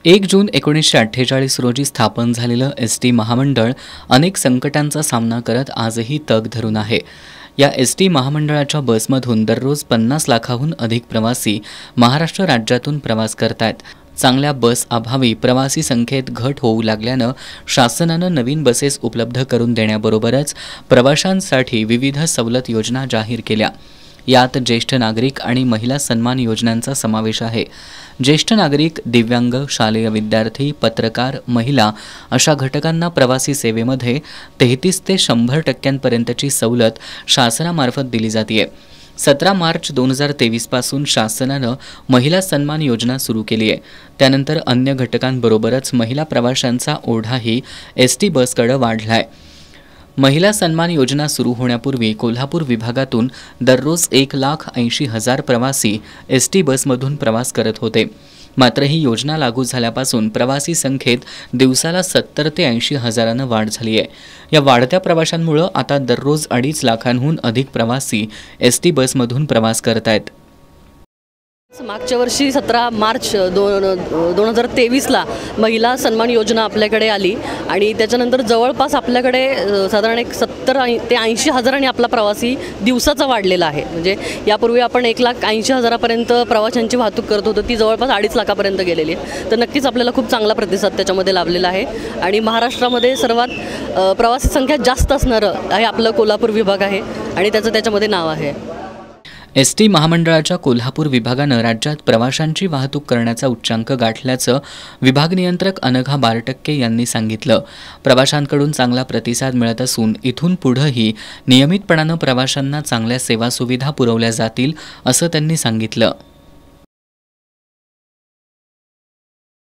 1 जून 1948 रोजी स्थापन झालेलं एस.टी. महामंडळ अनेक संकटांचा सामना करत आजही तग धरून आहे। या एस.टी. महामंडळाच्या बसमधून दररोज 50 लाखाहून अधिक प्रवासी महाराष्ट्र राज्यातून प्रवास करतायत। चांगल्या बस अभावी प्रवासी संख्येत घट होऊ लागल्यानं शासनानं नवीन बसेस उपलब्ध करून देण्याबरोबरच प्रवाशांसाठी विविध सवलत योजना जाहीर केल्या। यात ज्येष्ठ नागरिक आणि महिला सन्मान योजनांचा समावेश आहे। ज्येष्ठ नागरिक, दिव्यांग, शालेय विद्यार्थी, पत्रकार, महिला अशा घटकांना प्रवासी सेवेमध्ये 33 ते 100% सवलत शासनामार्फत दिली जाते। 17 मार्च 2023 पासून शासनानं महिला सन्मान योजना सुरू केली आहे। त्यानंतर अन्य घटकांबरोबरच महिला प्रवाशांचा ओढाही एस.टी. बसकडे वाढलाय। महिला सन्मान योजना सुरू होण्यापूर्वी कोल्हापूर विभागातून दररोज 1,80,000 प्रवासी एस.टी. बसमधून प्रवास करत होते। मात्र ही योजना लागू झाल्यापासून प्रवासी संख्येत दिवसाला 70 ते 80 हजारांनी वाढ झाली आहे। या वाढत्या प्रवाशांमुळे आता दररोज 2.5 लाखांहून अधिक प्रवासी एस.टी. बसमधून प्रवास करतायत। मागच्या वर्षी 17 मार्च 2023ला महिला सन्मान योजना आपल्याकडे आली आणि त्याच्यानंतर जवळपास आपल्याकडे साधारण 70 ते 80 हजारांनी आपला प्रवासी दिवसाचा वाढलेला आहे। म्हणजे यापूर्वी आपण 1,80,000पर्यंत प्रवाशांची वाहतूक करत होतो, ती जवळपास 2.5 लाखापर्यंत गेलेली आहे। तर नक्कीच आपल्याला खूप चांगला प्रतिसाद त्याच्यामध्ये लाभलेला आहे आणि महाराष्ट्रामध्ये सर्वात प्रवासी संख्या जास्त असणारं आहे आपलं कोल्हापूर विभाग आहे आणि त्याच्यामध्ये नाव आहे। एस.टी. महामंडळाच्या कोल्हापूर विभागानं राज्यात प्रवाशांची वाहतूक करण्याचा उच्चांक गाठल्याचं विभाग नियंत्रक अनघा बारटक्के यांनी सांगितलं। प्रवाशांकडून चांगला प्रतिसाद मिळत असून इथून पुढेही नियमितपणानं प्रवाशांना चांगल्या सेवा सुविधा पुरवल्या जातील असं त्यांनी सांगितलं।